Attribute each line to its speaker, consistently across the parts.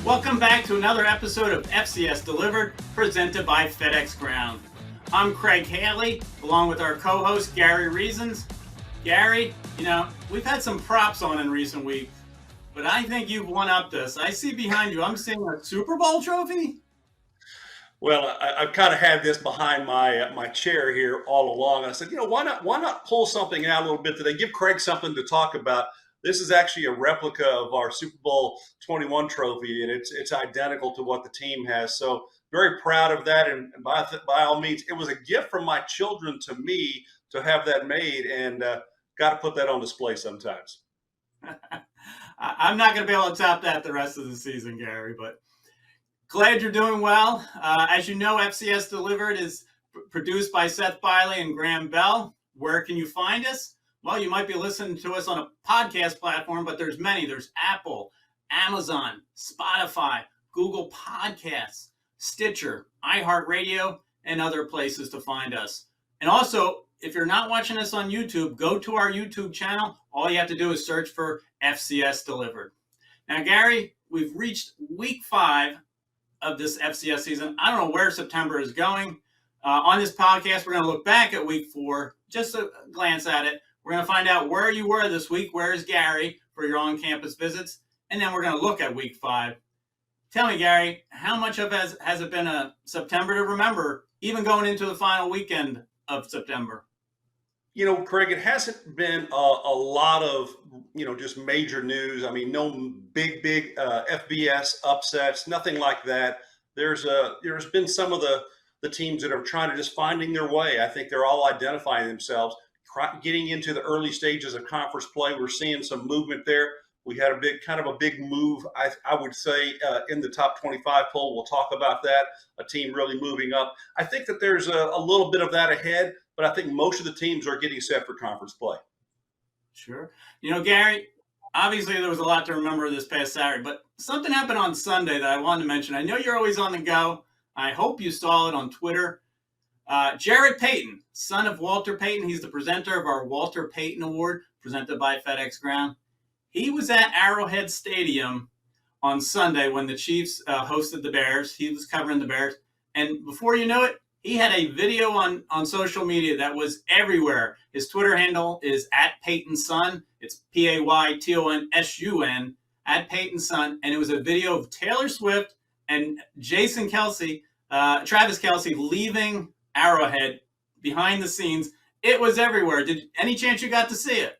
Speaker 1: Welcome back to another episode of FCS Delivered, presented by FedEx Ground. I'm Craig Haley, along with our co-host Gary Reasons. Gary, we've had some props on in recent weeks, but I think you've one-upped us. I see behind you, I'm seeing a Super Bowl trophy.
Speaker 2: Well, I've kind of had this behind my chair here all along. I said, why not pull something out a little bit today? Give Craig something to talk about. This is actually a replica of our Super Bowl 21 trophy, and it's identical to what the team has. So very proud of that. And by all means, it was a gift from my children to me to have that made, and got to put that on display sometimes.
Speaker 1: I'm not going to be able to top that the rest of the season, Gary, but glad you're doing well. As you know, FCS Delivered is produced by Seth Biley and Graham Bell. Where can you find us? Well, you might be listening to us on a podcast platform, but there's many. There's Apple, Amazon, Spotify, Google Podcasts, Stitcher, iHeartRadio, and other places to find us. And also, if you're not watching us on YouTube, go to our YouTube channel. All you have to do is search for FCS Delivered. Now, Gary, we've reached week 5 of this FCS season. I don't know where September is going. On this podcast, we're going to look back at week 4, just a glance at it. We're going to find out where you were this week. Where is Gary for your on-campus visits? And then we're going to look at week 5. Tell me, Gary, how much of has it been a September to remember, even going into the final weekend of September?
Speaker 2: Craig, it hasn't been a lot of, just major news. I mean, no big FBS upsets, nothing like that. There's been some of the teams that are trying to just finding their way. I think they're all identifying themselves, getting into the early stages of conference play. We're seeing some movement there. We had a big move, I would say, in the top 25 poll. We'll talk about that, a team really moving up. I think that there's a little bit of that ahead, but I think most of the teams are getting set for conference play.
Speaker 1: Sure. Gary, obviously there was a lot to remember this past Saturday, but something happened on Sunday that I wanted to mention. I know you're always on the go. I hope you saw it on Twitter. Jarrett Payton, son of Walter Payton, he's the presenter of our Walter Payton Award, presented by FedEx Ground. He was at Arrowhead Stadium on Sunday when the Chiefs hosted the Bears. He was covering the Bears. And before you know it, he had a video on social media that was everywhere. His Twitter handle is @PaytonSun. It's PaytonSun, @PaytonSun. And it was a video of Taylor Swift and Travis Kelce leaving Arrowhead behind the scenes. It was everywhere. Any chance you got to see it?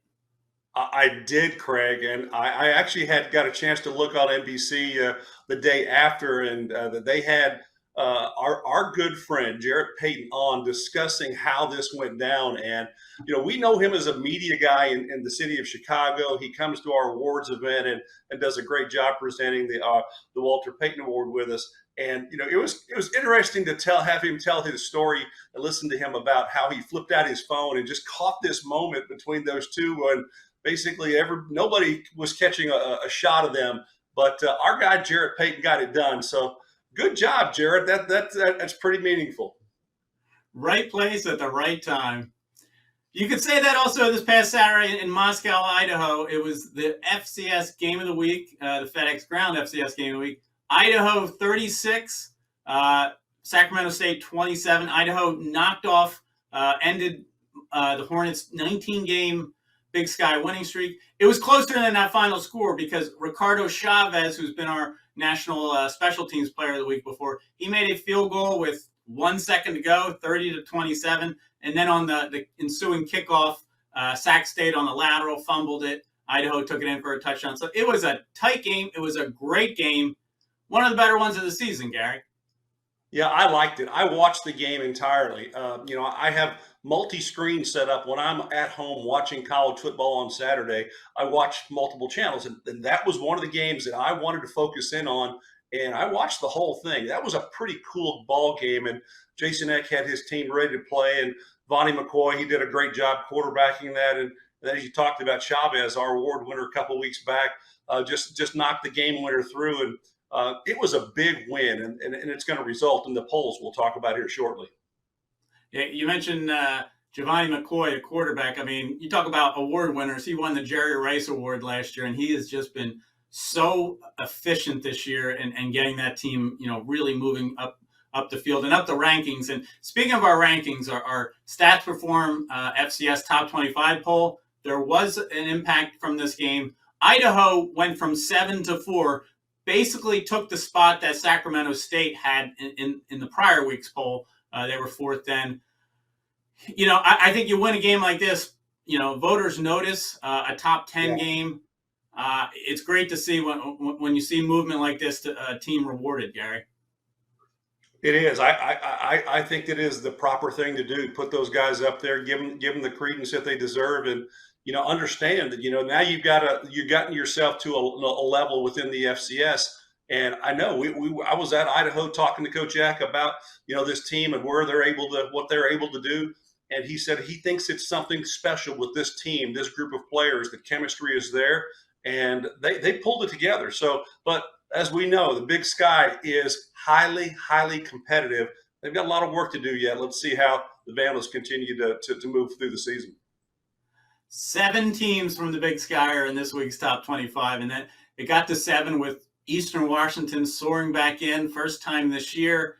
Speaker 2: I did, Craig, and I actually got a chance to look on NBC the day after, and they had our good friend Jarrett Payton on discussing how this went down. And we know him as a media guy in the city of Chicago. He comes to our awards event and does a great job presenting the Walter Payton Award with us. And it was interesting to have him tell his story and listen to him about how he flipped out his phone and just caught this moment between those two, and basically nobody was catching a shot of them, but our guy Jarrett Payton got it done. So good job, Jarrett. That's pretty meaningful.
Speaker 1: Right place at the right time. You could say that also this past Saturday in Moscow, Idaho. It was the FCS Game of the Week, the FedEx Ground FCS Game of the Week. Idaho 36, Sacramento State 27. Idaho knocked off, ended the Hornets' 19-game Big Sky winning streak. It was closer than that final score because Ricardo Chavez, who's been our national special teams player of the week before, he made a field goal with 1 second to go, 30-27. And then on the ensuing kickoff, Sac State on the lateral fumbled it. Idaho took it in for a touchdown. So it was a tight game. It was a great game. One of the better ones of the season, Gary.
Speaker 2: Yeah, I liked it. I watched the game entirely. I have multi-screen set up when I'm at home watching college football on Saturday. I watch multiple channels, and that was one of the games that I wanted to focus in on, and I watched the whole thing. That was a pretty cool ball game, and Jason Eck had his team ready to play, and Vonnie McCoy, he did a great job quarterbacking that, and then as you talked about Chavez, our award winner a couple of weeks back, just knocked the game winner through, and it was a big win, and it's going to result in the polls we'll talk about here shortly.
Speaker 1: Yeah, you mentioned Giovanni McCoy, a quarterback. I mean, you talk about award winners. He won the Jerry Rice Award last year, and he has just been so efficient this year and getting that team, really moving up the field and up the rankings. And speaking of our rankings, our Stats Perform FCS Top 25 poll, there was an impact from this game. Idaho went from 7 to 4, basically took the spot that Sacramento State had in the prior week's poll. They were fourth then. I think you win a game like this, voters notice a top 10 game. It's great to see when you see movement like this, a team rewarded, Gary.
Speaker 2: It is. I think it is the proper thing to do. Put those guys up there, give them the credence that they deserve, and understand that now you've gotten yourself to a level within the FCS. And I know I was at Idaho talking to Coach Jack about this team and what they're able to do. And he said he thinks it's something special with this team, this group of players. The chemistry is there, and they pulled it together. So, but as we know, the Big Sky is highly, highly competitive. They've got a lot of work to do yet. Let's see how the Vandals continue to move through the season.
Speaker 1: 7 teams from the Big Sky are in this week's top 25, and then it got to 7 with Eastern Washington soaring back in, first time this year.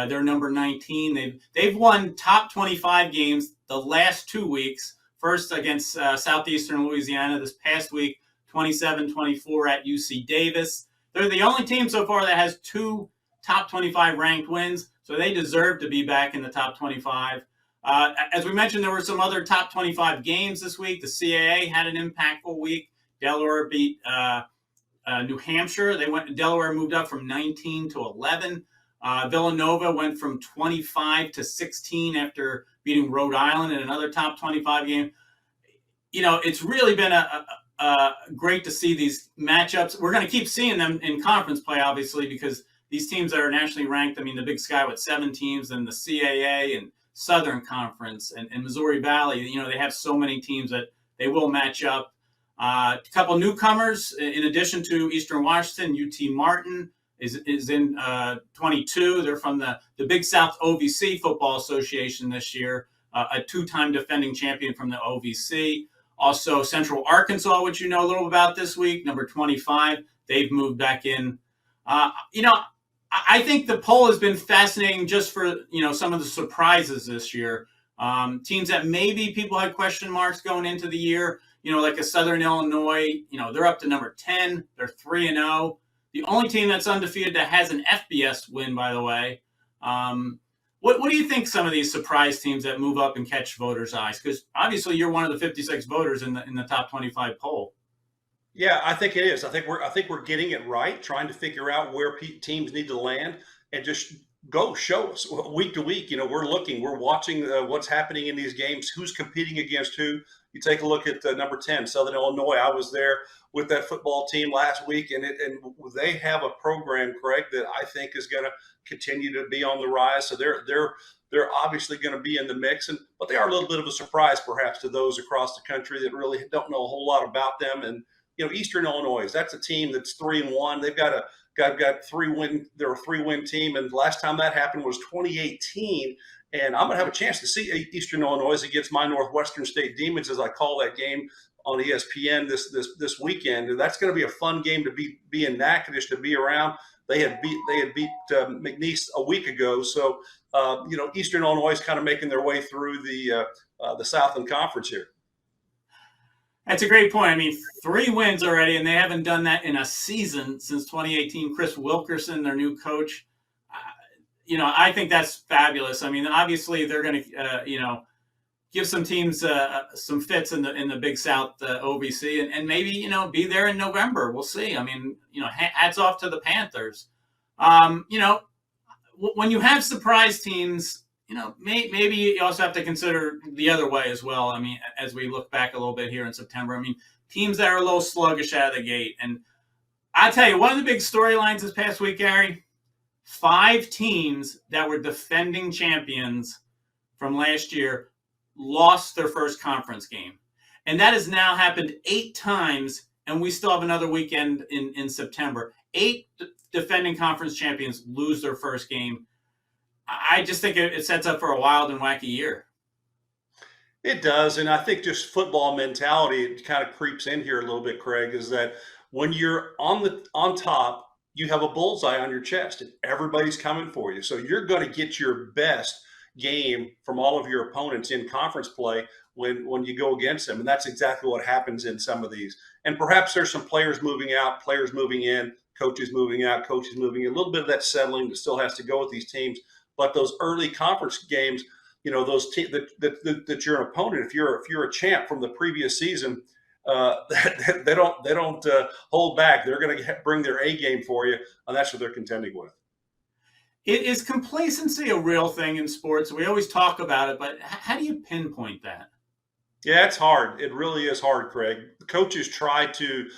Speaker 1: They're number 19. They've won top 25 games the last 2 weeks. First against Southeastern Louisiana this past week, 27-24 at UC Davis. They're the only team so far that has 2 top 25 ranked wins, so they deserve to be back in the top 25. As we mentioned, there were some other top 25 games this week. The CAA had an impactful week. Delaware beat New Hampshire. Delaware moved up from 19 to 11. Villanova went from 25 to 16 after beating Rhode Island in another top 25 game. It's really been great to see these matchups. We're going to keep seeing them in conference play, obviously, because these teams that are nationally ranked, the Big Sky with 7 teams, and the CAA and Southern Conference and Missouri Valley, they have so many teams that they will match up. A couple newcomers, in addition to Eastern Washington, UT Martin is in 22. They're from the Big South OVC Football Association this year, a 2-time defending champion from the OVC. Also, Central Arkansas, which you know a little about this week, number 25. They've moved back in. I think the poll has been fascinating just for, some of the surprises this year. Teams that maybe people had question marks going into the year, like a Southern Illinois, they're up to number 10. They're 3-0. The only team that's undefeated that has an FBS win, by the way. What do you think some of these surprise teams that move up and catch voters' eyes? Because obviously you're one of the 56 voters in the top 25 poll.
Speaker 2: Yeah, I think it is. I think we're getting it right, trying to figure out where teams need to land and just go show us week to week. We're watching what's happening in these games, who's competing against who. You take a look at number 10, Southern Illinois. I was there with that football team last week, and they have a program, Craig, that I think is going to continue to be on the rise. So they're obviously going to be in the mix, but they are a little bit of a surprise perhaps to those across the country that really don't know a whole lot about them. And Eastern Illinois, that's a team that's 3-1. They've got 3-win. They're a 3-win team, and the last time that happened was 2018. And I'm going to have a chance to see Eastern Illinois against my Northwestern State Demons, as I call that game on ESPN this weekend. And that's going to be a fun game to be in Natchitoches, to be around. They had beat McNeese a week ago, so Eastern Illinois is kind of making their way through the Southland Conference here.
Speaker 1: That's a great point. 3 wins already, and they haven't done that in a season since 2018. Chris Wilkerson, their new coach. I think that's fabulous. Obviously they're going to, give some teams some fits in the Big South OVC, and maybe be there in November. We'll see. Hats off to the Panthers. When you have surprise teams, maybe you also have to consider the other way as well. As we look back a little bit here in September, teams that are a little sluggish out of the gate. And I tell you, one of the big storylines this past week, Gary, 5 teams that were defending champions from last year lost their first conference game. And that has now happened 8 times, and we still have another weekend in September. 8 defending conference champions lose their first game. I just think it sets up for a wild and wacky year.
Speaker 2: It does, and I think just football mentality, it kind of creeps in here a little bit, Craig, is that when you're on top, you have a bullseye on your chest and everybody's coming for you. So you're going to get your best game from all of your opponents in conference play when you go against them. And that's exactly what happens in some of these. And perhaps there's some players moving out, players moving in, coaches moving out, coaches moving in. A little bit of that settling that still has to go with these teams. But those early conference games, those that you're an opponent, if you're a champ from the previous season, they don't hold back. They're going to bring their A game for you, and that's what they're contending with.
Speaker 1: Is complacency a real thing in sports? We always talk about it, but how do you pinpoint that?
Speaker 2: Yeah, it's hard. It really is hard, Craig. The coaches try to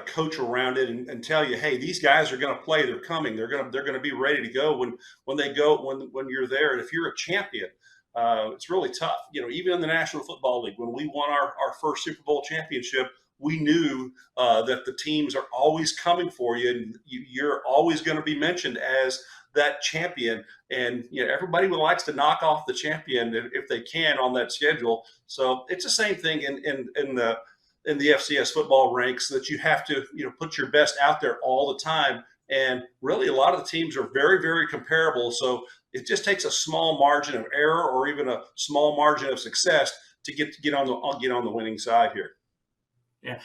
Speaker 2: coach around it and tell you, hey, these guys are going to play. They're coming. They're going to be ready to go when you're there. And if you're a champion, it's really tough. Even in the National Football League, when we won our first Super Bowl championship, we knew that the teams are always coming for you, and you're always going to be mentioned as that champion. And everybody likes to knock off the champion if they can on that schedule. So it's the same thing in the FCS football ranks, that you have to put your best out there all the time. And really, a lot of the teams are very, very comparable. So it just takes a small margin of error or even a small margin of success to get on the winning side here.
Speaker 1: Yeah,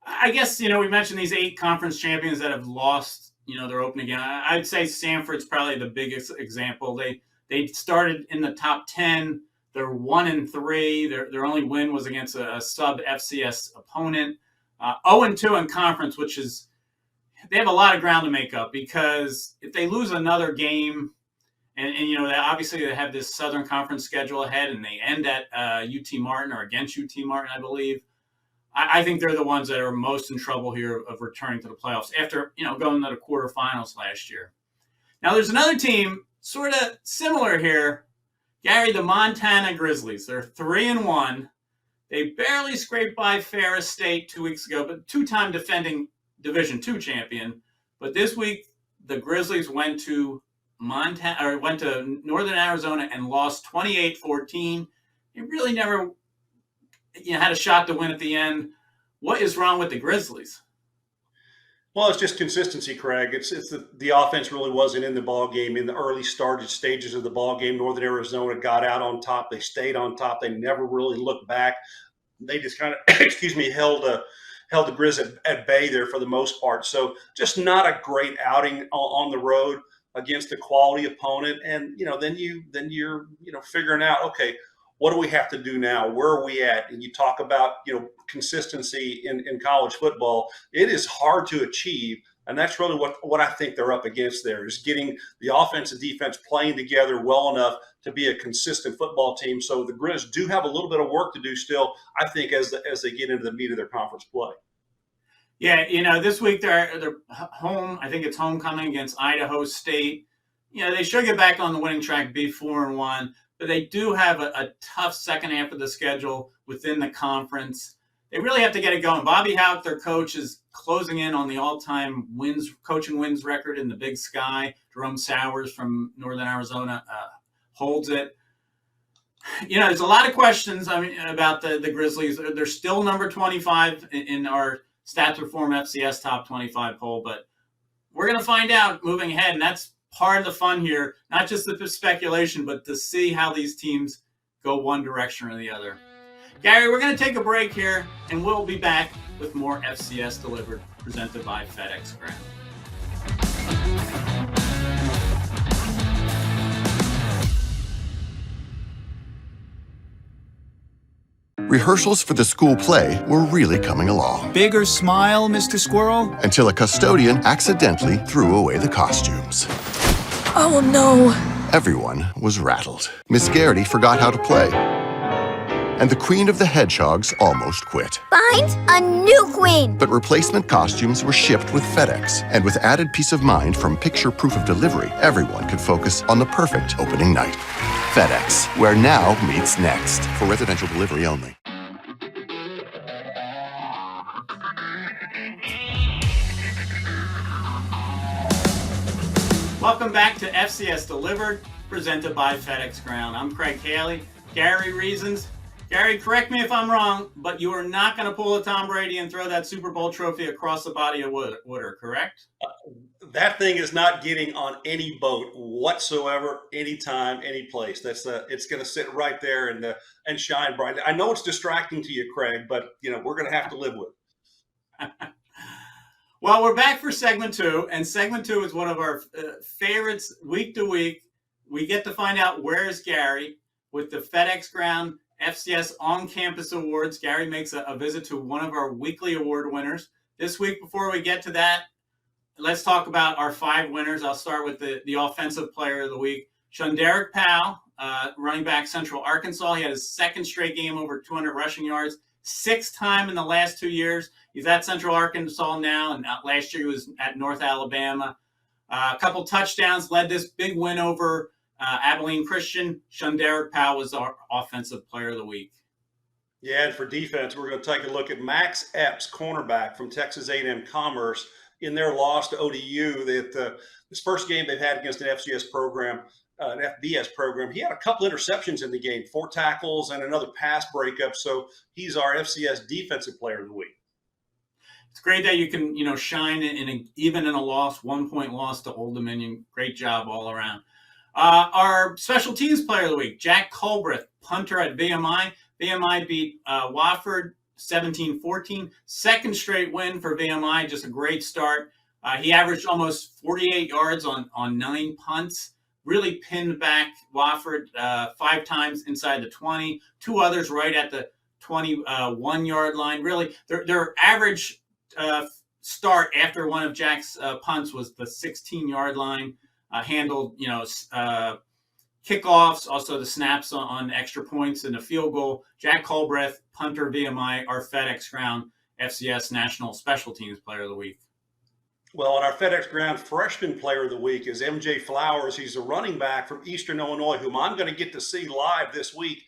Speaker 1: I guess we mentioned these 8 conference champions that have lost their opening game. I'd say Sanford's probably the biggest example. They started in the top 10. They're 1-3. Their only win was against a sub FCS opponent. 0-2 in conference, which is, they have a lot of ground to make up, because if they lose another game, and obviously they have this Southern Conference schedule ahead, and they end at UT Martin or against UT Martin, I believe. I think they're the ones that are most in trouble here of returning to the playoffs after going to the quarterfinals last year. Now there's another team sort of similar here, Gary, the Montana Grizzlies. They're 3-1. They barely scraped by Ferris State 2 weeks ago, but 2-time defending Division II champion. But this week, the Grizzlies went to Northern Arizona and lost 28-14. They really never had a shot to win at the end. What is wrong with the Grizzlies?
Speaker 2: Well, it's just consistency, Craig. It's the offense really wasn't in the ball game in the early stages of the ball game. Northern Arizona got out on top. They stayed on top. They never really looked back. They just kind of, held the Grizz at bay there for the most part. So just not a great outing on the road against a quality opponent. And then you're figuring out, okay, what do we have to do now? Where are we at? And you talk about, consistency in college football. It is hard to achieve. And that's really what I think they're up against there, is getting the offense and defense playing together well enough to be a consistent football team. So the Grizz do have a little bit of work to do still, I think, as they get into the meat of their conference play.
Speaker 1: Yeah, this week they're home. I think it's homecoming against Idaho State. They should get back on the winning track, be 4-1. But they do have a tough second half of the schedule within the conference. They really have to get it going. Bobby Houck, their coach, is closing in on the all-time coaching wins record in the Big Sky. Jerome Sowers from Northern Arizona holds it. There's a lot of questions about the Grizzlies. They're still number 25 in our Stats Reform FCS Top 25 poll, but we're going to find out moving ahead, and that's part of the fun here, not just the speculation, but to see how these teams go one direction or the other. Gary, we're going to take a break here, and we'll be back with more FCS Delivered, presented by FedEx Ground.
Speaker 3: Rehearsals for the school play were really coming along.
Speaker 4: Bigger smile, Mr. Squirrel?
Speaker 3: Until a custodian accidentally threw away the costumes.
Speaker 5: Oh no.
Speaker 3: Everyone was rattled. Miss Garrity forgot how to play. And the Queen of the Hedgehogs almost quit.
Speaker 5: Find a new queen!
Speaker 3: But replacement costumes were shipped with FedEx. And with added peace of mind from picture proof of delivery, everyone could focus on the perfect opening night. FedEx, where now meets next. For residential delivery only.
Speaker 1: Welcome back to FCS Delivered, presented by FedEx Ground. I'm Craig Haley. Gary Reasons. Gary, correct me if I'm wrong, but you are not going to pull a Tom Brady and throw that Super Bowl trophy across the body of water, correct?
Speaker 2: That thing is not getting on any boat whatsoever, anytime, any place. It's going to sit right there and shine bright. I know it's distracting to you, Craig, but we're going to have to live with it.
Speaker 1: Well, we're back for segment 2, and segment 2 is one of our favorites week to week. We get to find out where's Gary with the FedEx Ground FCS On-Campus Awards. Gary makes a visit to one of our weekly award winners. This week, before we get to that, let's talk about our 5 winners. I'll start with the Offensive Player of the Week. ShunDerrick Powell, running back, Central Arkansas. He had his second straight game over 200 rushing yards, 6th time in the last 2 years. He's at Central Arkansas now, and last year he was at North Alabama. A couple touchdowns, led this big win over Abilene Christian. ShunDerrick Powell was our Offensive Player of the Week.
Speaker 2: Yeah, and for defense, we're going to take a look at Max Epps, cornerback from Texas A&M Commerce, in their loss to ODU. This first game they've had against an FCS program, an FBS program, he had a couple interceptions in the game, 4 tackles and another pass breakup. So he's our FCS Defensive Player of the Week.
Speaker 1: It's great that you can, shine even in a loss, 1-point loss to Old Dominion. Great job all around. Our Special Teams Player of the Week, Jack Colbreth, punter at VMI. VMI beat Wofford 17-14. Second straight win for VMI. Just a great start. He averaged almost 48 yards on 9 punts. Really pinned back Wofford 5 times inside the 20. 2 others right at the 21-yard line. Really, their average start after one of Jack's punts was the 16-yard line. Handled, kickoffs, also the snaps on extra points and the field goal. Jack Colbreth, punter, VMI, our FedEx Ground FCS National Special Teams Player of the Week.
Speaker 2: Well, on our FedEx Ground Freshman Player of the Week is MJ Flowers. He's a running back from Eastern Illinois, whom I'm going to get to see live this week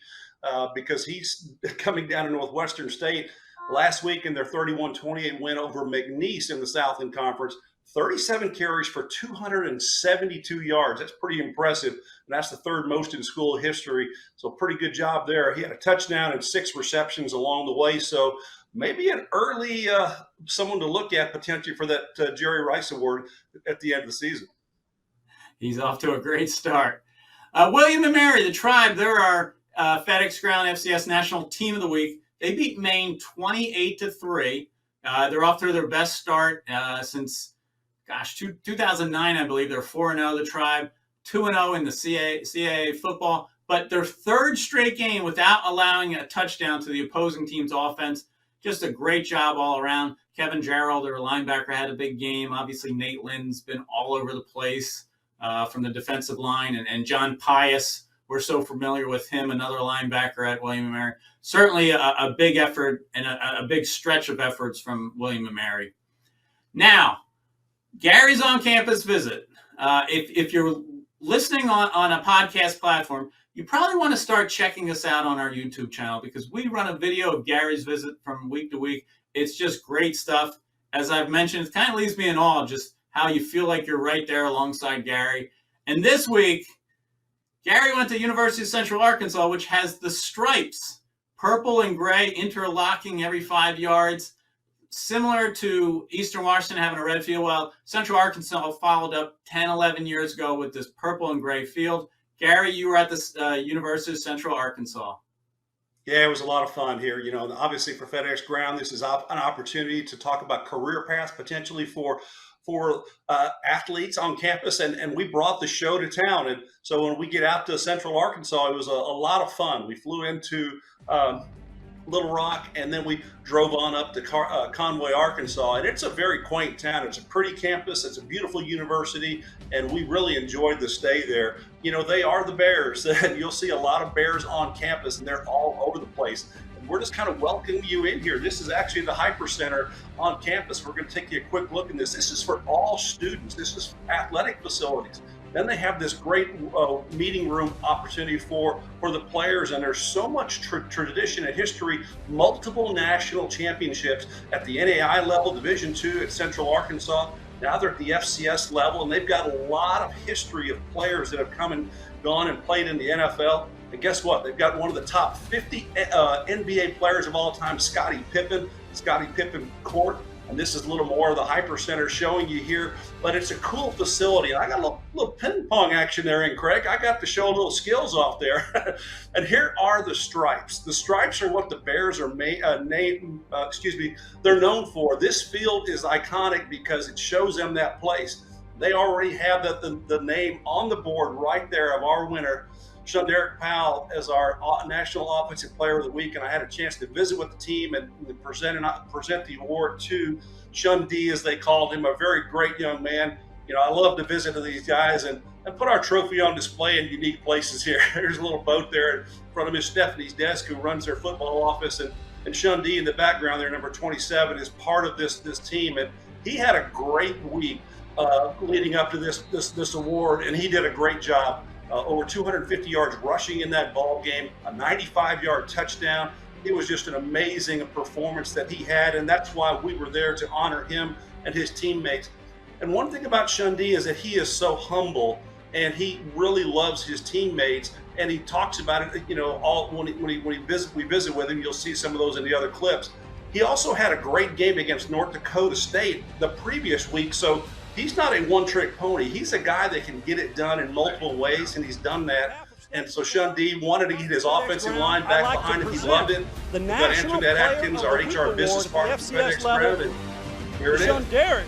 Speaker 2: because he's coming down to Northwestern State. Last week in their 31-28 win over McNeese in the Southland Conference, 37 carries for 272 yards. That's pretty impressive. And that's the 3rd most in school history. So pretty good job there. He had a touchdown and 6 receptions along the way. So maybe an early someone to look at potentially for that Jerry Rice Award at the end of the season.
Speaker 1: He's off to a great start. William and Mary, the Tribe, they're our FedEx Ground FCS National Team of the Week. They beat Maine 28-3. They're off to their best start since 2009, I believe. They're 4-0, the Tribe, 2-0 in the CAA football, but their 3rd straight game without allowing a touchdown to the opposing team's offense. Just a great job all around. Kevin Gerald, their linebacker, had a big game. Obviously, Nate Lynn's been all over the place from the defensive line, and John Pius, we're so familiar with him, another linebacker at William & Mary. Certainly a big effort and a big stretch of efforts from William & Mary. Now, Gary's on-campus visit. If you're listening on a podcast platform, you probably want to start checking us out on our YouTube channel because we run a video of Gary's visit from week to week. It's just great stuff. As I've mentioned, it kind of leaves me in awe just how you feel like you're right there alongside Gary. And this week, Gary went to University of Central Arkansas, which has the stripes, purple and gray, interlocking every 5 yards. Similar to Eastern Washington having a red field, well, Central Arkansas followed up 10, 11 years ago with this purple and gray field. Gary, you were at the University of Central Arkansas.
Speaker 2: Yeah, it was a lot of fun here. Obviously for FedEx Ground, this is an opportunity to talk about career paths potentially for athletes on campus, and we brought the show to town. And so when we get out to Central Arkansas, it was a lot of fun. We flew into Little Rock, and then we drove on up to Conway, Arkansas, and it's a very quaint town. It's a pretty campus. It's a beautiful university, and we really enjoyed the stay there. They are the Bears, and you'll see a lot of Bears on campus, and they're all over the place. And we're just kind of welcoming you in here. This is actually the Hyper Center on campus. We're going to take you a quick look at this. This is for all students. This is athletic facilities. Then they have this great meeting room opportunity for the players, and there's so much tradition and history, multiple national championships at the NAI level, Division II at Central Arkansas. Now they're at the FCS level, and they've got a lot of history of players that have come and gone and played in the NFL. And guess what? They've got one of the top 50 NBA players of all time, Scottie Pippen Court. And this is a little more of the Hyper Center showing you here, but it's a cool facility. And I got a little ping pong action there in Craig. I got to show a little skills off there. And here are the stripes. The stripes are what the Bears are they're known for. This field is iconic because it shows them that place. They already have the name on the board right there of our winner, ShunDerrick Powell, as our National Offensive Player of the Week, and I had a chance to visit with the team and present the award to Shun D, as they called him, a very great young man. You know, I love to visit with these guys and put our trophy on display in unique places here. There's a little boat there in front of Miss Stephanie's desk, who runs their football office, and Shun D in the background there, number 27, is part of this team, and he had a great week leading up to this award, and he did a great job. Over 250 yards rushing in that ball game, a 95-yard touchdown. It was just an amazing performance that he had, and that's why we were there to honor him and his teammates. And one thing about ShunD is that he is so humble, and he really loves his teammates, and he talks about it. You know, when we visit with him, you'll see some of those in the other clips. He also had a great game against North Dakota State the previous week, so he's not a one-trick pony. He's a guy that can get it done in multiple ways, and he's done that. And so ShunD wanted to get his offensive line back behind him. He loved it. We've got Antoinette Atkins, our HR business partner from FedEx Ground, and here it is.
Speaker 6: ShunDerrick.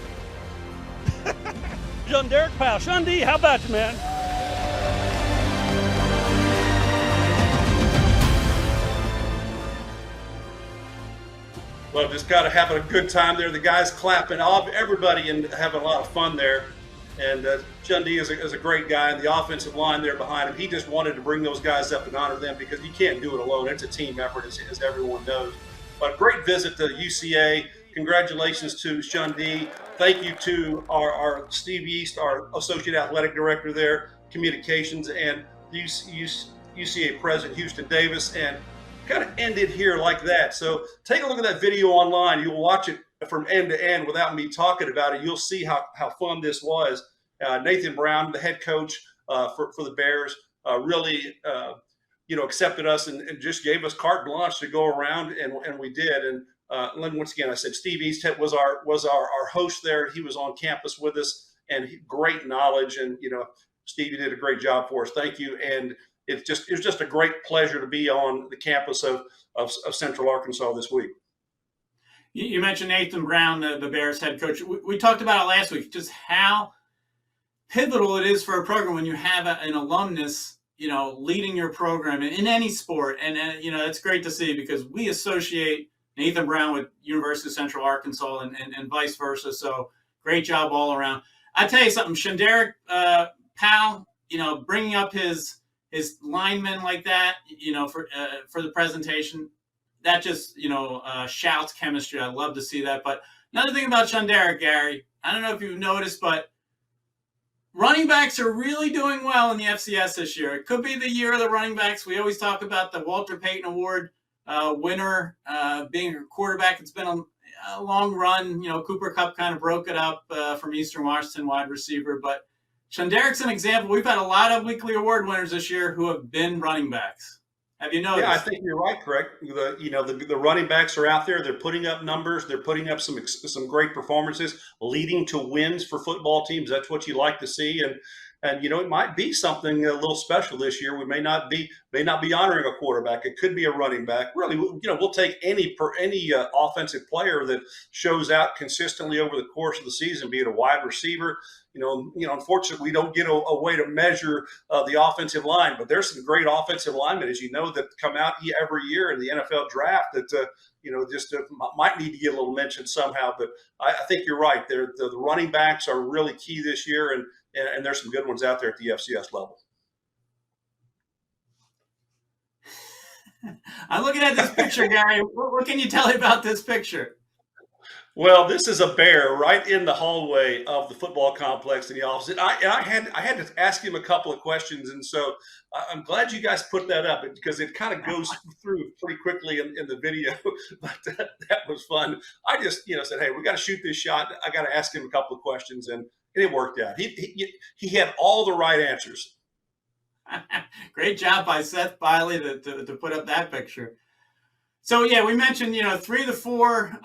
Speaker 6: ShunDerrick Powell. ShunD, how about you, man?
Speaker 2: Well, just kind of having a good time there. The guys clapping off everybody and having a lot of fun there. And ShunD is a great guy, and the offensive line there behind him. He just wanted to bring those guys up and honor them because you can't do it alone. It's a team effort, as everyone knows. But great visit to UCA. Congratulations to ShunD. Thank you to our Steve East, our Associate Athletic Director there, Communications, and UCA President Houston Davis, and kind of ended here like that. So take a look at that video online. You'll watch it from end to end without me talking about it. You'll see how fun this was. Nathan Brown, the head coach for the Bears, really accepted us and just gave us carte blanche to go around, and we did. And once again, I said Steve East was our host there. He was on campus with us, and great knowledge. And Steve, you did a great job for us. Thank you. And it was just a great pleasure to be on the campus of Central Arkansas this week.
Speaker 1: You mentioned Nathan Brown, the Bears head coach. We talked about it last week, just how pivotal it is for a program when you have an alumnus, leading your program in any sport. And it's great to see because we associate Nathan Brown with University of Central Arkansas and vice versa. So great job all around. I tell you something, ShunDerrick Powell, bringing up his linemen like that, for the presentation, that just, shouts chemistry. I love to see that. But another thing about ShunDerrick, Gary, I don't know if you've noticed, but running backs are really doing well in the FCS this year. It could be the year of the running backs. We always talk about the Walter Payton Award winner being a quarterback. It's been a long run. Cooper Kupp kind of broke it up from Eastern Washington, wide receiver. But ShunDerrick's an example. We've had a lot of weekly award winners this year who have been running backs. Have you noticed?
Speaker 2: Yeah, I think you're right, Craig. The running backs are out there. They're putting up numbers. They're putting up some great performances, leading to wins for football teams. That's what you like to see. And it might be something a little special this year. We may not be honoring a quarterback. It could be a running back. Really, we'll take any offensive player that shows out consistently over the course of the season, be it a wide receiver. Unfortunately, we don't get a way to measure the offensive line, but there's some great offensive linemen, as you know, that come out every year in the NFL draft that, might need to get a little mention somehow. But I think you're right. The running backs are really key this year, and there's some good ones out there at the FCS level.
Speaker 1: I'm looking at this picture, Gary. What can you tell me about this picture?
Speaker 2: Well, this is a bear right in the hallway of the football complex in the office. And I had to ask him a couple of questions. And so I'm glad you guys put that up because it kind of goes through pretty quickly in the video. But that was fun. I just, said, hey, we got to shoot this shot. I got to ask him a couple of questions. And it worked out. He had all the right answers.
Speaker 1: Great job by Seth Biley to put up that picture. So yeah, we mentioned 3 of the 4.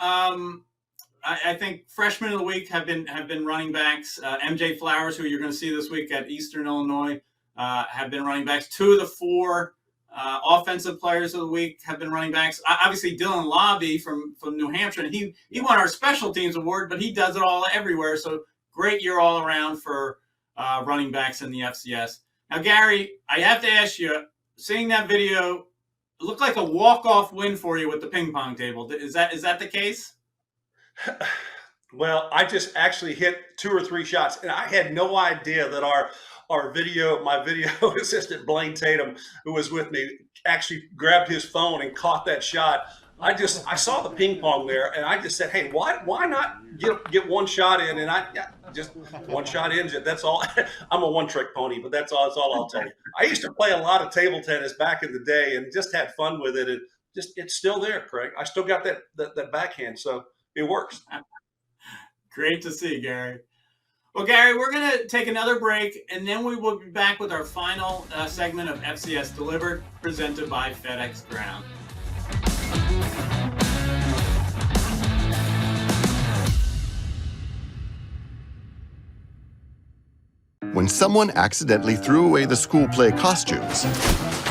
Speaker 1: I think freshmen of the week have been running backs. MJ Flowers, who you're going to see this week at Eastern Illinois, have been running backs. 2 of the 4 offensive players of the week have been running backs. Obviously, Dylan Lobby from New Hampshire, and he won our special teams award, but he does it all everywhere. So great year all around for running backs in the FCS. Now, Gary, I have to ask you, seeing that video, it looked like a walk-off win for you with the ping pong table. Is that the case?
Speaker 2: Well, I just actually hit 2 or 3 shots, and I had no idea that my video assistant, Blaine Tatum, who was with me, actually grabbed his phone and caught that shot. I saw the ping pong there, and I just said, hey, why not get one shot in? And just one shot in. That's all. I'm a one-trick pony, but that's all I'll tell you. I used to play a lot of table tennis back in the day and just had fun with it. And it's still there, Craig. I still got that backhand, so it works.
Speaker 1: Great to see, Gary. Well, Gary, we're going to take another break, and then we will be back with our final segment of FCS Delivered, presented by FedEx Ground.
Speaker 3: When someone accidentally threw away the school play costumes,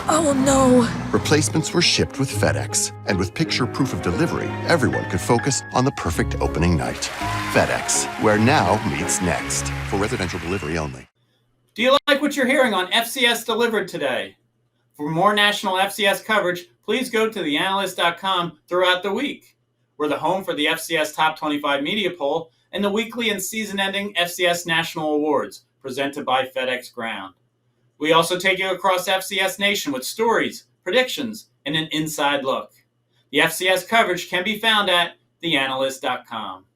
Speaker 5: Oh no.
Speaker 3: replacements were shipped with FedEx. And with picture proof of delivery, everyone could focus on the perfect opening night. FedEx, where now meets next. For residential delivery only.
Speaker 1: Do you like what you're hearing on FCS Delivered today? For more national FCS coverage, please go to theanalyst.com throughout the week. We're the home for the FCS Top 25 Media Poll and the weekly and season-ending FCS National Awards, presented by FedEx Ground. We also take you across FCS Nation with stories, predictions, and an inside look. The FCS coverage can be found at theanalyst.com.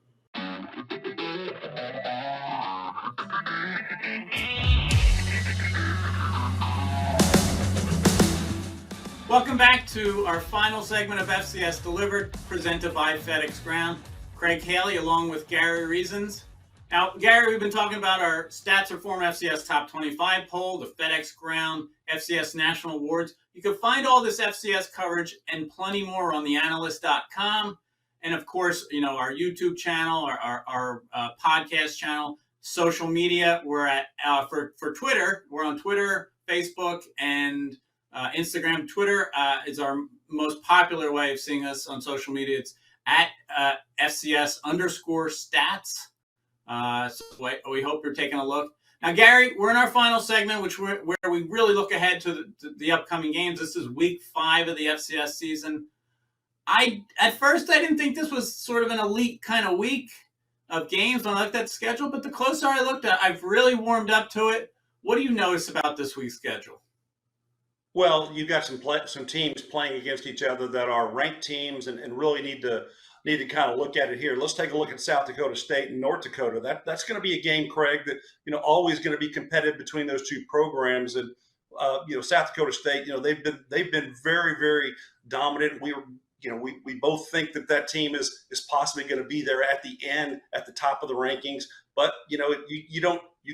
Speaker 1: Welcome back to our final segment of FCS Delivered, presented by FedEx Ground. Craig Haley along with Gary Reasons. Now, Gary, we've been talking about our Stats Reform FCS Top 25 poll, the FedEx Ground FCS National Awards. You can find all this FCS coverage and plenty more on theanalyst.com. And of course, our YouTube channel, our podcast channel, social media. We're at, for Twitter, we're on Twitter, Facebook, and Instagram. Twitter is our most popular way of seeing us on social media. It's at FCS_stats. So we hope you're taking a look. Now, Gary, we're in our final segment, where we really look ahead to the upcoming games. This is week 5 of the FCS season. At first, I didn't think this was sort of an elite kind of week of games when I looked at the schedule, but the closer I looked at, I've really warmed up to it. What do you notice about this week's schedule?
Speaker 2: Well, you've got some teams playing against each other that are ranked teams and really need to kind of look at it here. Let's take a look at South Dakota State and North Dakota. That's going to be a game, Craig, that always going to be competitive between those two programs. And South Dakota State, they've been very, very dominant. We both think that team is possibly going to be there at the end, at the top of the rankings. But you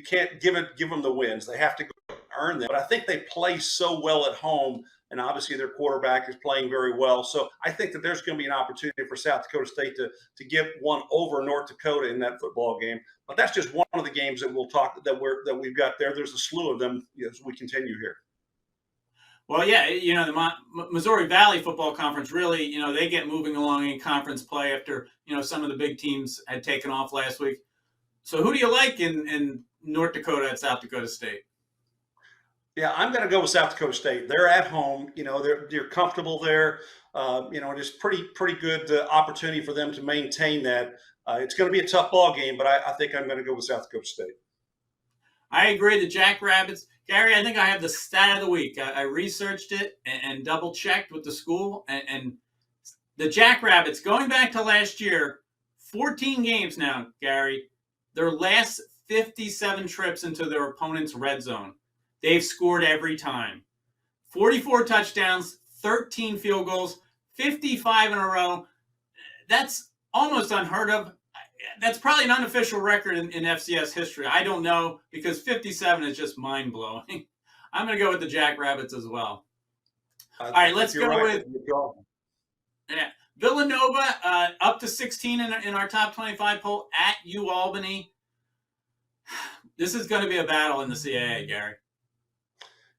Speaker 2: can't give them the wins. They have to go earn them. But I think they play so well at home. And obviously their quarterback is playing very well. So I think that there's going to be an opportunity for South Dakota State to get one over North Dakota in that football game. But that's just one of the games that that we've got there. There's a slew of them as we continue here.
Speaker 1: Well, yeah, the Missouri Valley Football Conference really, they get moving along in conference play after, some of the big teams had taken off last week. So who do you like in North Dakota at South Dakota State?
Speaker 2: Yeah, I'm going to go with South Dakota State. They're at home. They're comfortable there. And it's pretty good opportunity for them to maintain that. It's going to be a tough ball game, but I think I'm going to go with South Dakota State.
Speaker 1: I agree. The Jackrabbits. Gary, I think I have the stat of the week. I researched it and double-checked with the school. And the Jackrabbits, going back to last year, 14 games now, Gary, their last 57 trips into their opponent's red zone. They've scored every time. 44 touchdowns, 13 field goals, 55 in a row. That's almost unheard of. That's probably an unofficial record in FCS history. I don't know, because 57 is just mind-blowing. I'm going to go with the Jackrabbits as well.
Speaker 2: All
Speaker 1: right, let's go
Speaker 2: right.
Speaker 1: with Villanova up to 16 in our top 25 poll at UAlbany. This is going to be a battle in the CAA, Gary.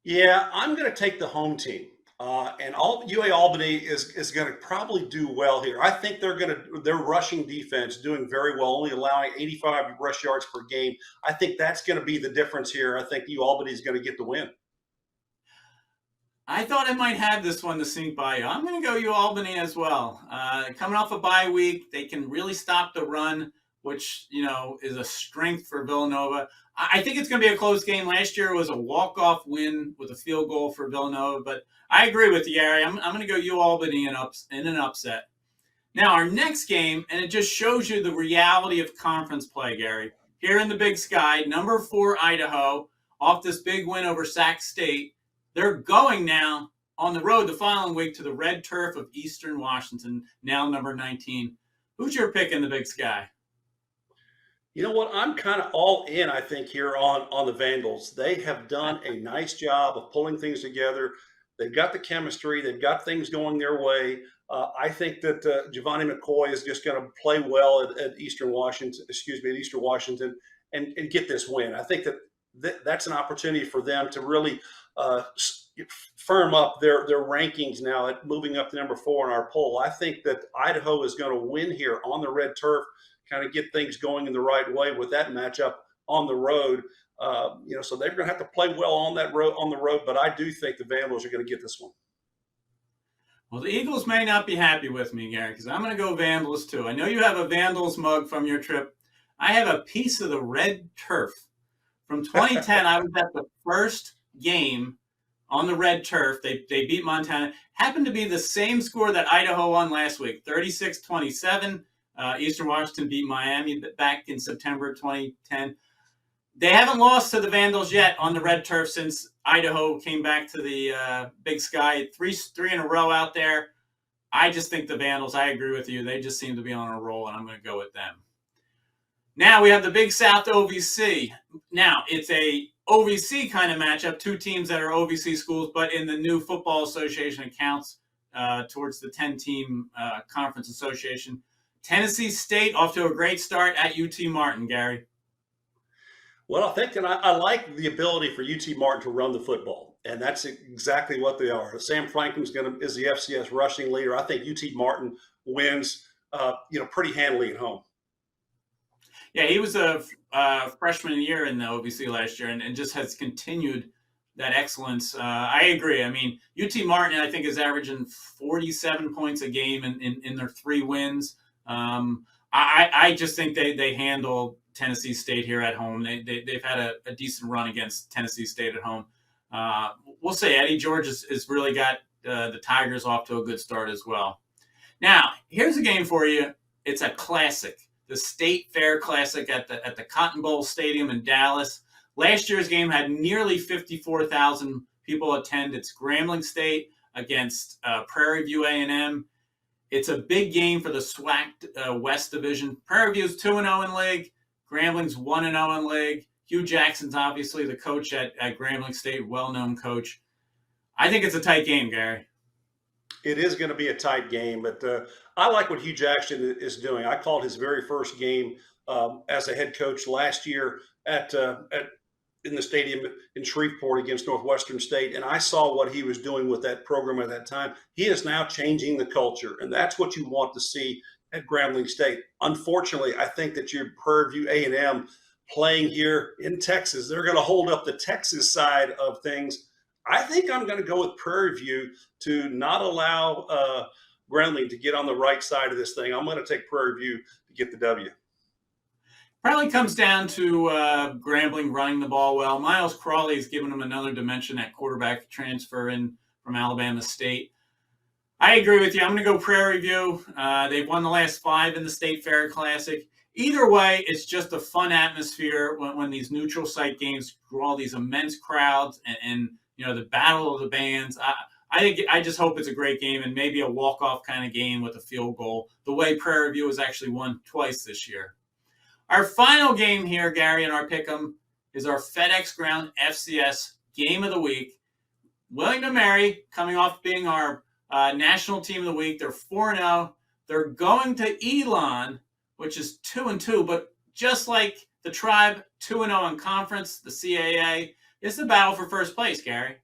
Speaker 2: Yeah, I'm going to take the home team. And UA Albany is going to probably do well here. I think their rushing defense doing very well, only allowing 85 rush yards per game. I think that's going to be the difference here. I think UA Albany is going to get the win.
Speaker 1: I thought I might have this one to sneak by you. I'm going to go UAlbany as well. Coming off a bye week, they can really stop the run, which, is a strength for Villanova. I think it's going to be a close game. Last year it was a walk-off win with a field goal for Villanova, but I agree with you, Gary. I'm going to go UAlbany in an upset. Now, our next game, and it just shows you the reality of conference play, Gary. Here in the Big Sky, number 4 Idaho, off this big win over Sac State. They're going now on the road the following week to the red turf of Eastern Washington, now number 19. Who's your pick in the Big Sky?
Speaker 2: You know what? I'm kind of all in, I think, here on the Vandals. They have done a nice job of pulling things together. They've got the chemistry. They've got things going their way. I think that Giovanni McCoy is just going to play well at Eastern Washington, and get this win. I think that's an opportunity for them to really firm up their rankings now at moving up to number 4 in our poll. I think that Idaho is going to win here on the red turf, kind of get things going in the right way with that matchup on the road. So they're going to have to play well on the road, but I do think the Vandals are going to get this one.
Speaker 1: Well, the Eagles may not be happy with me, Gary, because I'm going to go Vandals too. I know you have a Vandals mug from your trip. I have a piece of the red turf. From 2010, I was at the first game on the red turf. They beat Montana. Happened to be the same score that Idaho won last week, 36-27. Eastern Washington beat Miami back in September 2010. They haven't lost to the Vandals yet on the red turf since Idaho came back to the Big Sky. Three in a row out there. I just think the Vandals, I agree with you, they just seem to be on a roll, and I'm going to go with them. Now we have the Big South OVC. Now, it's a OVC kind of matchup, 2 teams that are OVC schools, but in the new Football Association accounts towards the 10-team conference association. Tennessee State off to a great start at UT Martin, Gary.
Speaker 2: Well, I think that I like the ability for UT Martin to run the football, and that's exactly what they are. Sam Franklin's is the FCS rushing leader. I think UT Martin wins, pretty handily at home.
Speaker 1: Yeah, he was a freshman year in the OVC last year and just has continued that excellence. I agree. I mean, UT Martin, I think, is averaging 47 points a game in their 3 wins. I just think they handle Tennessee State here at home. They've had a decent run against Tennessee State at home. We'll say Eddie George has really got the Tigers off to a good start as well. Now, here's a game for you. It's a classic. The State Fair Classic at the Cotton Bowl Stadium in Dallas. Last year's game had nearly 54,000 people attend. It's Grambling State against Prairie View A&M. It's a big game for the SWAC West Division. Prairie View's 2-0 in league. Grambling's 1-0 in league. Hugh Jackson's obviously the coach at Grambling State, well-known coach. I think it's a tight game, Gary.
Speaker 2: It is going to be a tight game, but I like what Hugh Jackson is doing. I called his very first game as a head coach last year in the stadium in Shreveport against Northwestern State, and I saw what he was doing with that program at that time. He is now changing the culture, and that's what you want to see at Grambling State. Unfortunately, I think that your Prairie View A&M playing here in Texas, they're going to hold up the Texas side of things. I think I'm going to go with Prairie View to not allow Grambling to get on the right side of this thing. I'm going to take Prairie View to get the W.
Speaker 1: Probably comes down to Grambling running the ball well. Miles Crawley's given them another dimension at quarterback transfer in from Alabama State. I agree with you. I'm going to go Prairie View. They've won the last 5 in the State Fair Classic. Either way, it's just a fun atmosphere when these neutral site games draw these immense crowds and the battle of the bands. I just hope it's a great game and maybe a walk-off kind of game with a field goal, the way Prairie View has actually won twice this year. Our final game here, Gary, in our pick'em is our FedEx Ground FCS game of the week. William & Mary, coming off being our national team of the week, they're 4-0. They're going to Elon, which is 2-2, but just like the Tribe, 2-0 in conference, the CAA, it's the battle for first place, Gary.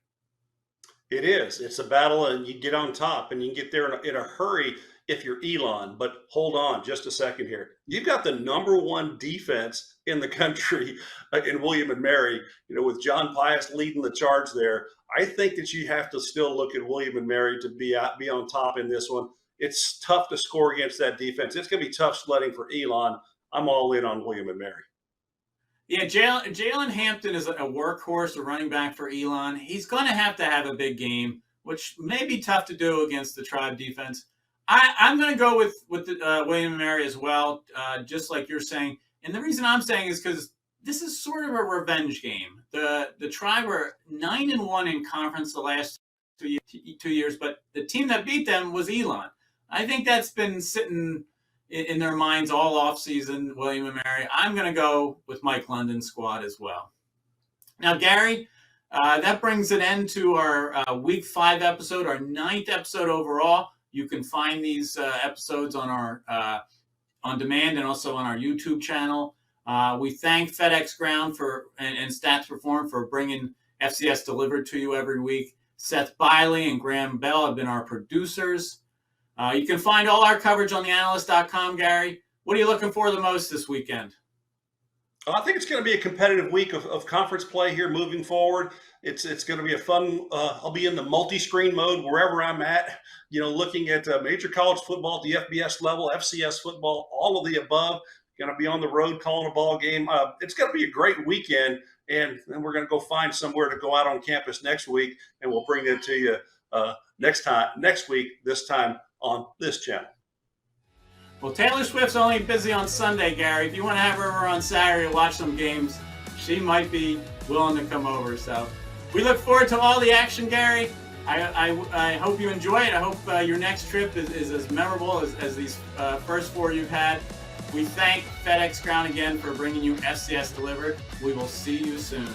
Speaker 2: It is. It's a battle, and you get on top, and you can get there in a hurry if you're Elon. But hold on just a second here. You've got the number one defense in the country in William & Mary, with John Pius leading the charge there. I think that you have to still look at William & Mary to be on top in this one. It's tough to score against that defense. It's going to be tough sledding for Elon. I'm all in on William & Mary.
Speaker 1: Yeah, Jalen Hampton is a workhorse, a running back for Elon. He's going to have a big game, which may be tough to do against the Tribe defense. I'm going to go with the, William & Mary as well, just like you're saying. And the reason I'm saying is because this is sort of a revenge game. The Tribe are 9-1 in conference the last 2 years, but the team that beat them was Elon. I think that's been sitting in their minds all offseason, William & Mary. I'm going to go with Mike London's squad as well. Now, Gary, that brings an end to our Week 5 episode, our 9th episode overall. You can find these episodes on our on demand and also on our YouTube channel. We thank FedEx Ground and Stats Perform for bringing FCS Delivered to you every week. Seth Biley and Graham Bell have been our producers. You can find all our coverage on theanalyst.com, Gary. What are you looking for the most this weekend?
Speaker 2: I think it's going to be a competitive week of conference play here moving forward. It's going to be a fun. I'll be in the multi-screen mode wherever I'm at. Looking at major college football at the FBS level, FCS football, all of the above. Going to be on the road calling a ball game. It's going to be a great weekend, and then we're going to go find somewhere to go out on campus next week, and we'll bring it to you next week. This time on this channel.
Speaker 1: Well, Taylor Swift's only busy on Sunday, Gary. If you want to have her over on Saturday to watch some games, she might be willing to come over. So we look forward to all the action, Gary. I hope you enjoy it. I hope your next trip is as memorable as these first 4 you've had. We thank FedEx Ground again for bringing you FCS Delivered. We will see you soon.